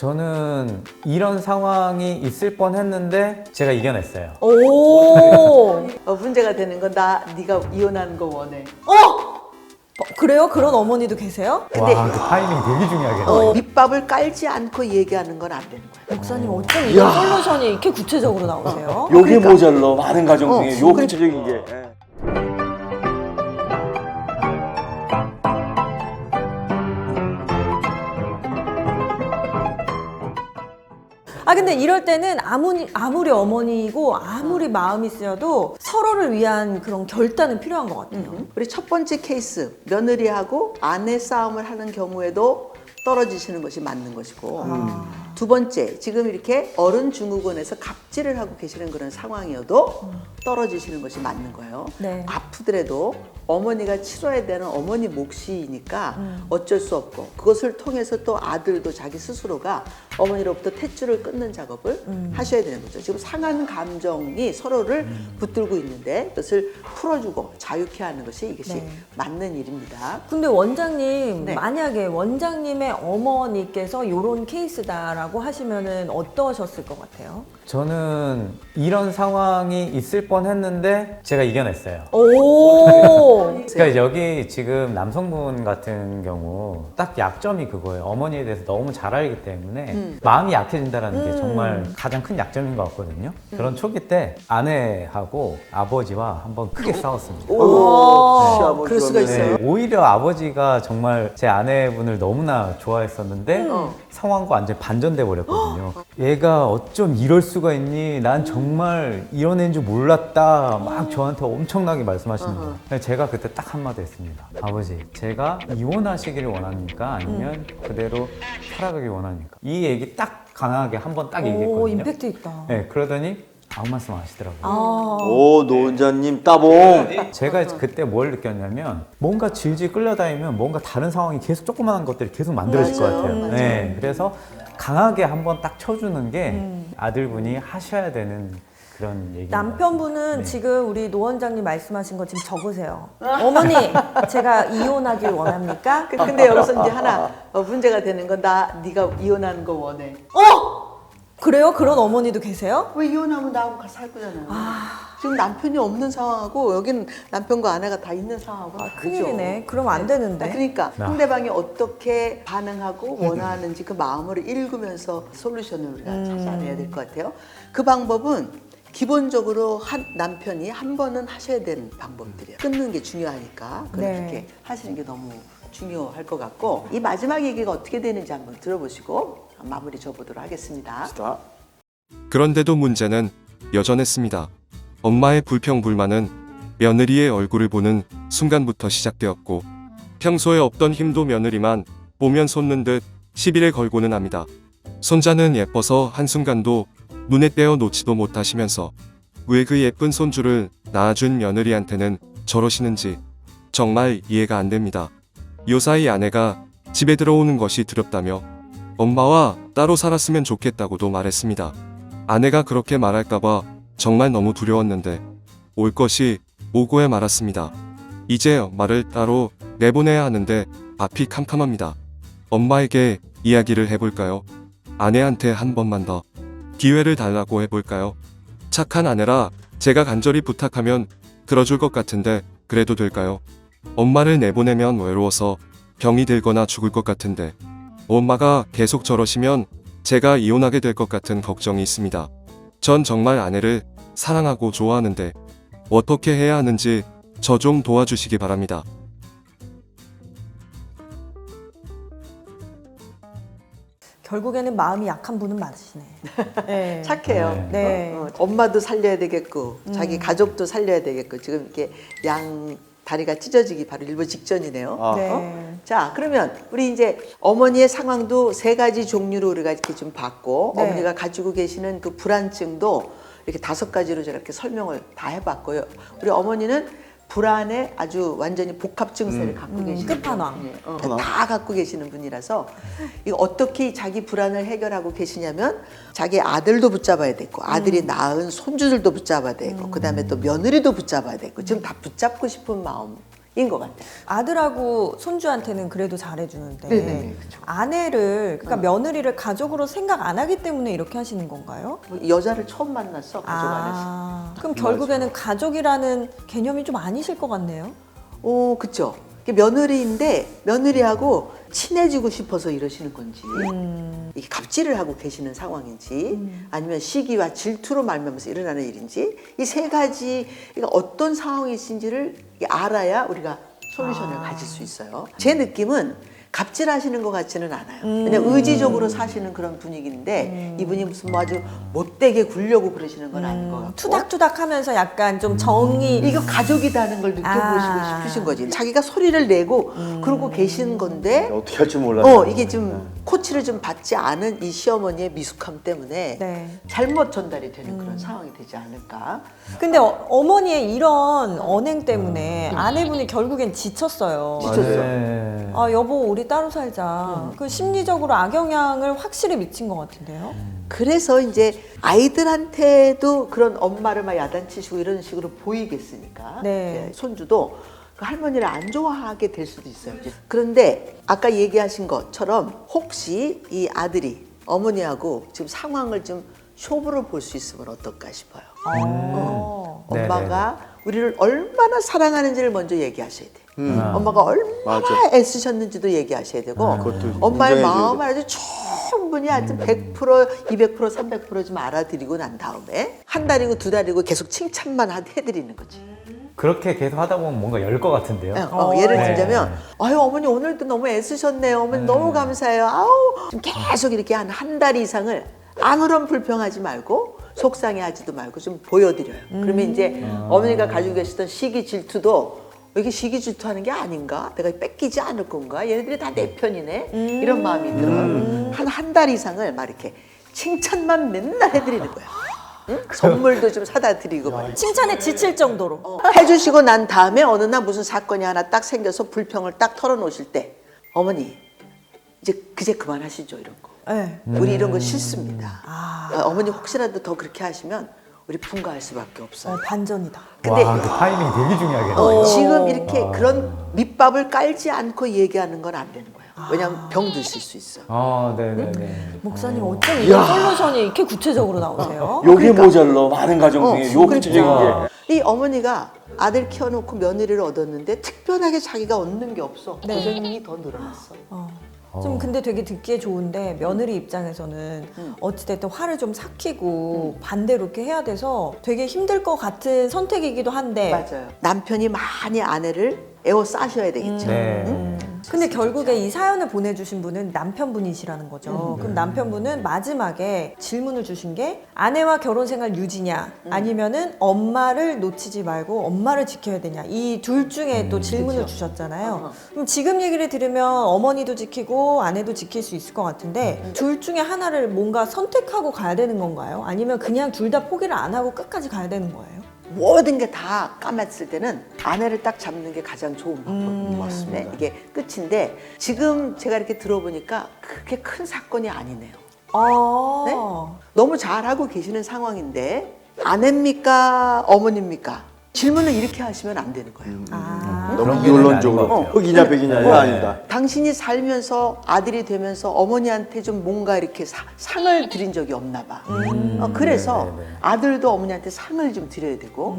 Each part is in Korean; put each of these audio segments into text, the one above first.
저는 이런 상황이 있을 뻔했는데 제가 이겨냈어요. 오. 문제가 되는 건 네가 이혼하는 거 원해. 그래요? 그런 어머니도 계세요? 근데 와, 그 타이밍 되게 중요하겠네요. 밑밥을 깔지 않고 얘기하는 건 안 되는 거야. 목사님 어쩜 이런 솔루션이 이렇게 구체적으로 나오세요? 요게 모자라 많은 가정 중에 요 그러니까. 구체적인 게. 예. 근데 이럴 때는 아무리 어머니이고 아무리 마음이 쓰여도 서로를 위한 그런 결단은 필요한 것 같아요. 우리 첫 번째 케이스 며느리하고 아내 싸움을 하는 경우에도 떨어지시는 것이 맞는 것이고 두 번째 지금 이렇게 어른 증후군에서 갑질을 하고 계시는 그런 상황이어도 떨어지시는 것이 맞는 거예요. 네. 아프더라도 어머니가 치러야 되는 어머니 몫이니까 어쩔 수 없고 그것을 통해서 또 아들도 자기 스스로가 어머니로부터 탯줄을 끊는 작업을 하셔야 되는 거죠. 지금 상한 감정이 서로를 붙들고 있는데 그것을 풀어주고 자유케 하는 것이 이것이 네. 맞는 일입니다. 근데 원장님, 네. 만약에 원장님의 어머니께서 이런 케이스다라고 하시면은 어떠셨을 것 같아요? 저는 이런 상황이 있을 뻔했는데 제가 이겨냈어요. 오. 그러니까 여기 지금 남성분 같은 경우 딱 약점이 그거예요. 어머니에 대해서 너무 잘 알기 때문에 마음이 약해진다는 게 정말 가장 큰 약점인 것 같거든요. 그런 초기 때 아내하고 아버지와 한번 크게 싸웠습니다. 오, 시아버지와 그럴 수가 며느리. 있어요. 네, 오히려 아버지가 정말 제 아내분을 너무나 좋아했었는데 상황과 완전히 반전돼 버렸거든요. 얘가 어쩜 이럴 수가 있니? 난 정말 이런 애인 줄 몰랐다. 막 저한테 엄청나게 말씀하시는 거예요. 근데 제가 그때 딱 한마디 했습니다. 아버지, 제가 이혼하시기를 원합니까? 아니면 그대로 살아가길 원합니까? 이 얘기 딱 강하게 한 번 딱 오, 얘기했거든요. 임팩트 있다. 네, 그러더니 아무 말씀 안 하시더라고요. 아. 오, 노원자님 따봉. 제가 그때 뭘 느꼈냐면 뭔가 질질 끌려다니면 뭔가 다른 상황이 계속 조그마한 것들이 계속 만들어질 것 맞아요. 같아요. 맞아요. 네, 그래서 강하게 한번 딱 쳐주는 게 아들분이 하셔야 되는 그런 얘기. 남편분은 네. 지금 우리 노 원장님 말씀하신 거 지금 적으세요. 어머니, 제가 이혼하길 원합니까? 근데 여기서 이제 하나 문제가 되는 건 네가 이혼하는 거 원해. 그래요? 그런 어머니도 계세요? 왜 이혼하면 나하고 같이 살 거잖아요. 지금 남편이 없는 상황하고 여기는 남편과 아내가 다 있는 상황하고 다르죠. 큰일이네. 그러면 안 되는데. 그러니까 상대방이 어떻게 반응하고 원하는지 그 마음을 읽으면서 솔루션을 우리가 찾아내야 될 것 같아요. 그 방법은 기본적으로 남편이 한 번은 하셔야 되는 방법들이에요. 끊는 게 중요하니까 그렇게 네. 하시는 게 너무 중요할 것 같고 이 마지막 얘기가 어떻게 되는지 한번 들어보시고 마무리 줘보도록 하겠습니다. 자, 그런데도 문제는 여전했습니다. 엄마의 불평불만은 며느리의 얼굴을 보는 순간부터 시작되었고 평소에 없던 힘도 며느리만 보면 솟는 듯 시비를 걸고는 합니다. 손자는 예뻐서 한순간도 눈에 떼어 놓지도 못하시면서 왜 그 예쁜 손주를 낳아준 며느리한테는 저러시는지 정말 이해가 안 됩니다. 요사이 아내가 집에 들어오는 것이 두렵다며 엄마와 따로 살았으면 좋겠다고도 말했습니다. 아내가 그렇게 말할까봐 정말 너무 두려웠는데 올 것이 오고야 말았습니다. 이제 엄마를 따로 내보내야 하는데 앞이 캄캄합니다. 엄마에게 이야기를 해볼까요? 아내한테 한 번만 더 기회를 달라고 해볼까요? 착한 아내라 제가 간절히 부탁하면 들어줄 것 같은데 그래도 될까요? 엄마를 내보내면 외로워서 병이 들거나 죽을 것 같은데 엄마가 계속 저러시면 제가 이혼하게 될 것 같은 걱정이 있습니다. 전 정말 아내를 사랑하고 좋아하는데 어떻게 해야 하는지 저 좀 도와주시기 바랍니다. 결국에는 마음이 약한 분은 맞으시네. 네. 착해요. 네. 엄마도 살려야 되겠고 자기 가족도 살려야 되겠고 지금 이렇게 양 다리가 찢어지기 바로 일보 직전이네요. 네. 자, 그러면 우리 이제 어머니의 상황도 세 가지 종류로 우리가 이렇게 좀 봤고 네. 어머니가 가지고 계시는 그 불안증도 이렇게 5가지로 제가 이렇게 설명을 다 해봤고요. 우리 어머니는 불안에 아주 완전히 복합 증세를 갖고 계시는 끝판왕. 분, 다 갖고 계시는 분이라서 이거 어떻게 자기 불안을 해결하고 계시냐면 자기 아들도 붙잡아야 되고 아들이 낳은 손주들도 붙잡아야 되고 그다음에 또 며느리도 붙잡아야 되고 지금 다 붙잡고 싶은 마음이 인 것 같아요. 아들하고 손주한테는 그래도 잘해주는데 네네, 그쵸. 아내를 그러니까 며느리를 가족으로 생각 안 하기 때문에 이렇게 하시는 건가요? 여자를 처음 만났어 가족 안에서. 그럼 결국에는 가족이라는 개념이 좀 아니실 것 같네요. 그쵸. 이게 며느리인데 며느리하고 친해지고 싶어서 이러시는 건지 이게 갑질을 하고 계시는 상황인지 아니면 시기와 질투로 말미암아서 일어나는 일인지 이 세 가지 어떤 상황이신지를 알아야 우리가 솔루션을 가질 수 있어요. 제 느낌은 갑질하시는 것 같지는 않아요. 그냥 의지적으로 사시는 그런 분위기인데 이분이 무슨 뭐 아주 못되게 굴려고 그러시는 건 아닌 것 같고 투닥투닥하면서 약간 좀 정이 이거 가족이다는 걸 느껴보시고 싶으신 거지. 자기가 소리를 내고 그러고 계신 건데 어떻게 할 줄 몰라요. 이게 좀 코치를 좀 받지 않은 이 시어머니의 미숙함 때문에 네. 잘못 전달이 되는 그런 상황이 되지 않을까. 근데 어머니의 이런 언행 때문에 아내분이 결국엔 지쳤어요. 네. 아 여보 우리 따로 살자. 그 심리적으로 악영향을 확실히 미친 것 같은데요. 그래서 이제 아이들한테도 그런 엄마를 막 야단치시고 이런 식으로 보이겠으니까 네. 이제 손주도 그 할머니를 안 좋아하게 될 수도 있어요. 그런데 아까 얘기하신 것처럼 혹시 이 아들이 어머니하고 지금 상황을 좀 쇼부로 볼 수 있으면 어떨까 싶어요. 엄마가 우리를 얼마나 사랑하는지를 먼저 얘기하셔야 돼. 엄마가 얼마나 맞아. 애쓰셨는지도 얘기하셔야 되고 그것도 엄마의 인정해줘야 마음을 아주 충분히 아주 100%, 200%, 300% 좀 알아드리고 난 다음에 한 달이고 두 달이고 계속 칭찬만 해드리는 거지. 그렇게 계속 하다 보면 뭔가 열 것 같은데요. 예를 네. 들자면 아유 어머니 오늘도 너무 애쓰셨네요. 어머니 너무 감사해요. 아우 좀 계속 이렇게 한 달 이상을 아무런 불평하지 말고 속상해하지도 말고 좀 보여드려요. 그러면 이제 어머니가 가지고 계시던 시기 질투도 이게 시기 질투하는 게 아닌가? 내가 뺏기지 않을 건가? 얘네들이 다 내 편이네? 이런 마음이 들어요. 한 달 이상을 막 이렇게 칭찬만 맨날 해드리는 거야. 응? 선물도 좀 사다 드리고 말이야. 칭찬에 지칠 정도로. 해주시고 난 다음에 어느 날 무슨 사건이 하나 딱 생겨서 불평을 딱 털어놓으실 때 어머니 이제 그만하시죠 이런 거. 네. 우리 이런 거 싫습니다. 어머니 혹시라도 더 그렇게 하시면 우리 분가할 수밖에 없어요. 반전이다. 근데 와, 그 타이밍이 되게 중요하겠네요. 지금 이렇게 그런 밑밥을 깔지 않고 얘기하는 건 안 되는 거예요. 왜냐하면 병 드실 수 있어요. 네네네. 목사님 어쩜 이런 솔루션이 이렇게 구체적으로 나오세요? 요게 모자라 많은 가정 중에 요 구체적인 그러니까 게. 이 어머니가 아들 키워놓고 며느리를 얻었는데 특별하게 자기가 얻는 게 없어. 네. 고생이 더 늘어났어. 좀 근데 되게 듣기에 좋은데 며느리 입장에서는 어찌됐든 화를 좀 삭히고 반대로 이렇게 해야 돼서 되게 힘들 것 같은 선택이기도 한데 맞아요. 남편이 많이 아내를 에워싸셔야 되겠죠. 네. 근데 결국에 이 사연을 보내주신 분은 남편분이시라는 거죠. 그럼 남편분은 마지막에 질문을 주신 게 아내와 결혼 생활 유지냐 아니면은 엄마를 놓치지 말고 엄마를 지켜야 되냐 이 둘 중에 또 질문을 주셨잖아요. 그럼 지금 얘기를 들으면 어머니도 지키고 아내도 지킬 수 있을 것 같은데 둘 중에 하나를 뭔가 선택하고 가야 되는 건가요? 아니면 그냥 둘 다 포기를 안 하고 끝까지 가야 되는 거예요? 모든 게 다 까맸을 때는 아내를 딱 잡는 게 가장 좋은 방법인 것 같습니다. 이게 끝인데 지금 제가 이렇게 들어보니까 그렇게 큰 사건이 아니네요. 네? 너무 잘하고 계시는 상황인데 아내입니까? 어머니입니까? 질문을 이렇게 하시면 안 되는 거예요. 너무 그런 게 이론적으로 아닌 것 같아요. 흑이냐 백이냐 이거 아니다. 당신이 살면서 아들이 되면서 어머니한테 좀 뭔가 이렇게 상을 드린 적이 없나 봐. 그래서 네네네. 아들도 어머니한테 상을 좀 드려야 되고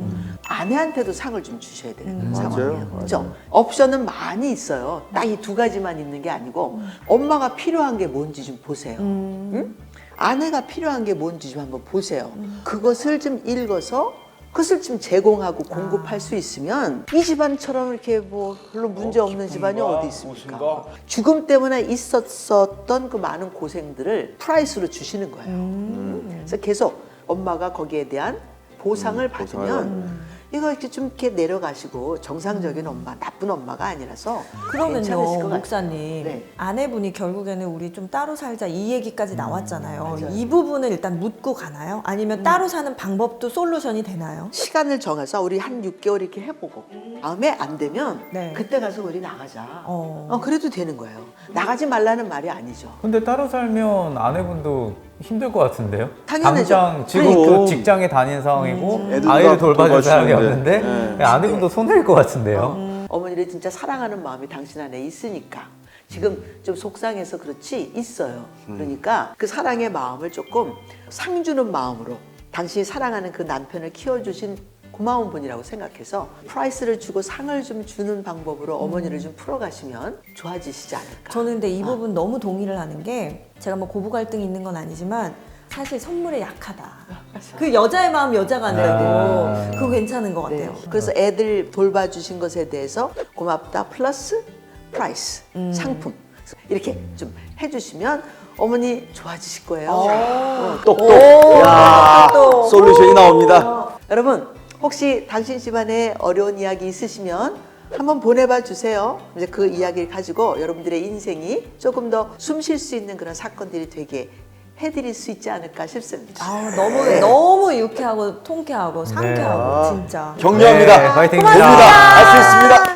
아내한테도 상을 좀 주셔야 되는 상황이에요. 그렇죠? 옵션은 많이 있어요. 딱 이 두 가지만 있는 게 아니고 엄마가 필요한 게 뭔지 좀 보세요. 응? 아내가 필요한 게 뭔지 좀 한번 보세요. 그것을 좀 읽어서 그것을 좀 제공하고 공급할 수 있으면 이 집안처럼 이렇게 뭐 별로 문제 없는 집안이 어디 있습니까? 죽음 때문에 있었던 그 많은 고생들을 프라이스로 주시는 거예요. 그래서 계속 엄마가 거기에 대한 보상을 받으면 이거 이렇게 좀 이렇게 내려가시고 정상적인 엄마, 나쁜 엄마가 아니라서 괜찮으실 그러면요 것 같아요. 목사님 네. 아내분이 결국에는 우리 좀 따로 살자 이 얘기까지 나왔잖아요. 맞아요. 이 부분을 일단 묻고 가나요? 아니면 따로 사는 방법도 솔루션이 되나요? 시간을 정해서 우리 한 6개월 이렇게 해보고 다음에 안 되면 네. 그때 가서 우리 나가자. 어. 그래도 되는 거예요. 나가지 말라는 말이 아니죠. 근데 따로 살면 아내분도 힘들 것 같은데요? 당연하죠. 당장 지금 그럼. 그 직장에 다니는 상황이고 애들도 아이를 다 돌봐줄 사람이 돌봐주는데. 없는데 아내분도 손해일 것 같은데요? 어머니를 진짜 사랑하는 마음이 당신 안에 있으니까 지금 좀 속상해서 그렇지 있어요. 그러니까 그 사랑의 마음을 조금 상 주는 마음으로 당신이 사랑하는 그 남편을 키워주신 고마운 분이라고 생각해서 프라이스를 주고 상을 좀 주는 방법으로 어머니를 좀 풀어가시면 좋아지시지 않을까. 저는 근데 이 부분 너무 동의를 하는 게 제가 뭐 고부 갈등이 있는 건 아니지만 사실 선물에 약하다. 그 여자의 마음 여자가 안다고 그거 괜찮은 것 네. 같아요. 그래서 애들 돌봐주신 것에 대해서 고맙다 플러스 프라이스 상품 이렇게 좀 해주시면 어머니 좋아지실 거예요. 똑똑. 야, 솔루션이 나옵니다. 여러분 혹시 당신 집안에 어려운 이야기 있으시면 한번 보내봐 주세요. 이제 그 이야기를 가지고 여러분들의 인생이 조금 더 숨 쉴 수 있는 그런 사건들이 되게 해드릴 수 있지 않을까 싶습니다. 너무 유쾌하고 통쾌하고 상쾌하고 네. 진짜. 격려합니다. 네, 화이팅입니다. 봅니다. 할 수 있습니다.